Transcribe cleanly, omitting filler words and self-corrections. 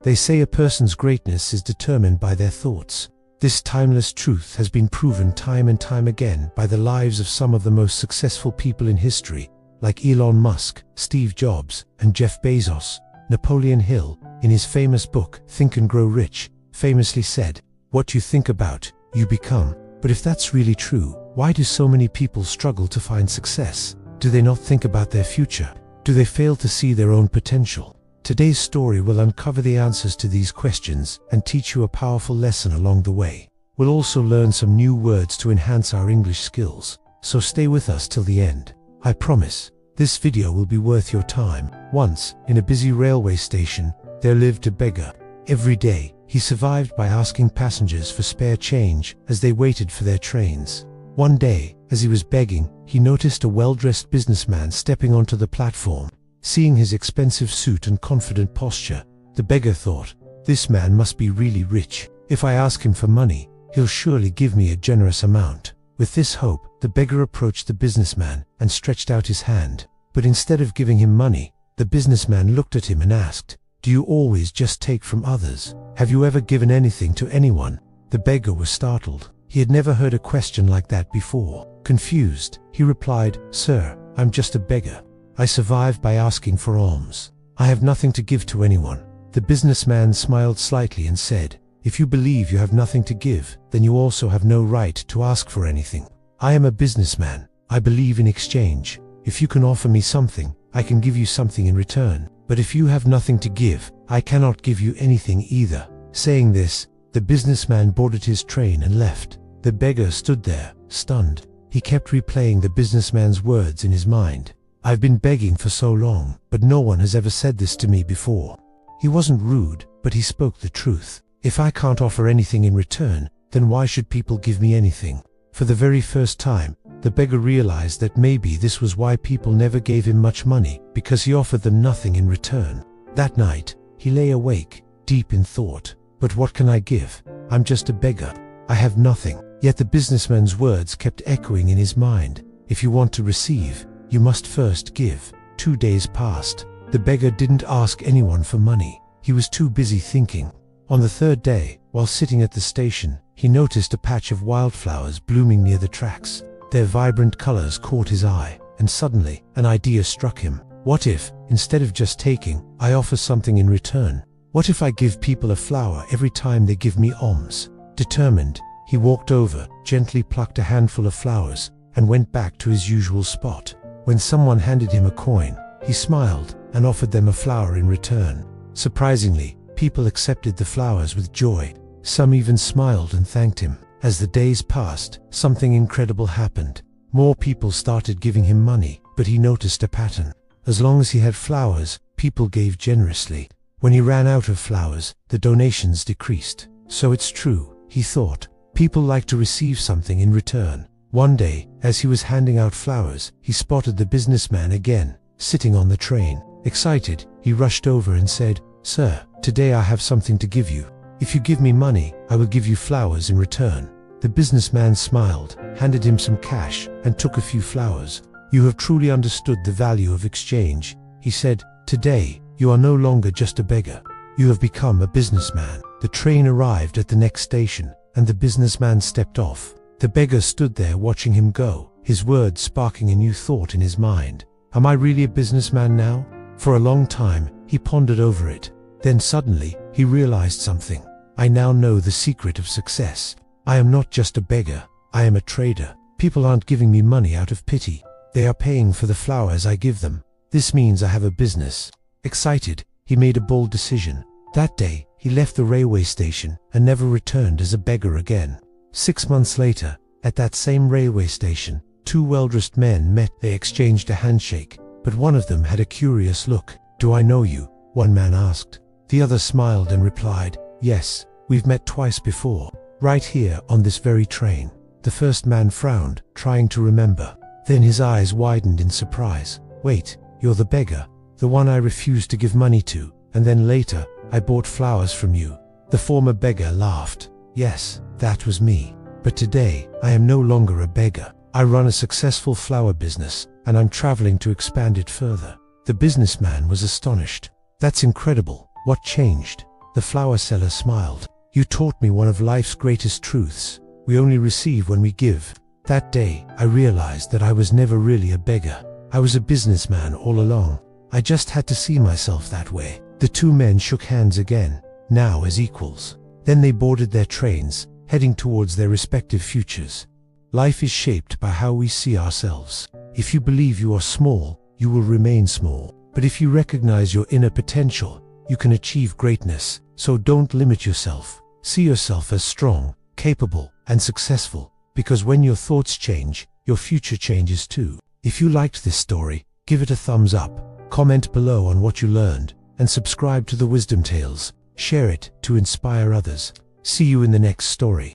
They say a person's greatness is determined by their thoughts. This timeless truth has been proven time and time again by the lives of some of the most successful people in history, like Elon Musk, Steve Jobs, and Jeff Bezos. Napoleon Hill, in his famous book, Think and Grow Rich, famously said, "What you think about, you become." But if that's really true, why do so many people struggle to find success? Do they not think about their future? Do they fail to see their own potential? Today's story will uncover the answers to these questions and teach you a powerful lesson along the way. We'll also learn some new words to enhance our English skills, so stay with us till the end. I promise, this video will be worth your time. Once, in a busy railway station, there lived a beggar. Every day, he survived by asking passengers for spare change as they waited for their trains. One day, as he was begging, he noticed a well-dressed businessman stepping onto the platform. Seeing his expensive suit and confident posture, the beggar thought, "This man must be really rich. If I ask him for money, he'll surely give me a generous amount." With this hope, the beggar approached the businessman and stretched out his hand. But instead of giving him money, the businessman looked at him and asked, "Do you always just take from others? Have you ever given anything to anyone?" The beggar was startled. He had never heard a question like that before. Confused, he replied, "Sir, I'm just a beggar. I survive by asking for alms. I have nothing to give to anyone." The businessman smiled slightly and said, "If you believe you have nothing to give, then you also have no right to ask for anything. I am a businessman. I believe in exchange. If you can offer me something, I can give you something in return. But if you have nothing to give, I cannot give you anything either." Saying this, the businessman boarded his train and left. The beggar stood there, stunned. He kept replaying the businessman's words in his mind. "I've been begging for so long, but no one has ever said this to me before." He wasn't rude, but he spoke the truth. If I can't offer anything in return, then why should people give me anything? For the very first time, the beggar realized that maybe this was why people never gave him much money, because he offered them nothing in return. That night, he lay awake, deep in thought. "But what can I give? I'm just a beggar. I have nothing." Yet the businessman's words kept echoing in his mind. "If you want to receive, you must first give." 2 days passed. The beggar didn't ask anyone for money. He was too busy thinking. On the third day, while sitting at the station, he noticed a patch of wildflowers blooming near the tracks. Their vibrant colors caught his eye, and suddenly, an idea struck him. What if, instead of just taking, I offer something in return? What if I give people a flower every time they give me alms? Determined, he walked over, gently plucked a handful of flowers, and went back to his usual spot. When someone handed him a coin, he smiled and offered them a flower in return. Surprisingly, people accepted the flowers with joy. Some even smiled and thanked him. As the days passed, something incredible happened. More people started giving him money, but he noticed a pattern. As long as he had flowers, people gave generously. When he ran out of flowers, the donations decreased. So it's true, he thought. People like to receive something in return. One day, as he was handing out flowers, he spotted the businessman again, sitting on the train. Excited, he rushed over and said, "Sir, today I have something to give you. If you give me money, I will give you flowers in return." The businessman smiled, handed him some cash, and took a few flowers. "You have truly understood the value of exchange," he said. "Today, you are no longer just a beggar. You have become a businessman." The train arrived at the next station, and the businessman stepped off. The beggar stood there watching him go, his words sparking a new thought in his mind. Am I really a businessman now? For a long time, he pondered over it. Then suddenly, he realized something. I now know the secret of success. I am not just a beggar, I am a trader. People aren't giving me money out of pity. They are paying for the flowers I give them. This means I have a business. Excited, he made a bold decision. That day, he left the railway station and never returned as a beggar again. 6 months later, at that same railway station, 2 well-dressed men met. They exchanged a handshake, but one of them had a curious look. "Do I know you?" one man asked. The other smiled and replied, "Yes, we've met twice before, right here on this very train." The first man frowned, trying to remember. Then his eyes widened in surprise. "Wait, you're the beggar, the one I refused to give money to, and then later, I bought flowers from you." The former beggar laughed. "Yes, that was me. But today, I am no longer a beggar. I run a successful flower business, and I'm traveling to expand it further." The businessman was astonished. "That's incredible. What changed?" The flower seller smiled. You taught me one of life's greatest truths. We only receive when we give. That day, I realized that I was never really a beggar. I was a businessman all along. I just had to see myself that way. The two men shook hands again, now as equals. Then they boarded their trains, heading towards their respective futures. Life is shaped by how we see ourselves. If you believe you are small, you will remain small. But if you recognize your inner potential, you can achieve greatness. So don't limit yourself. See yourself as strong, capable, and successful, because when your thoughts change, your future changes too. If you liked this story, give it a thumbs up, comment below on what you learned, and subscribe to the Wisdom Tales. Share it to inspire others. See you in the next story.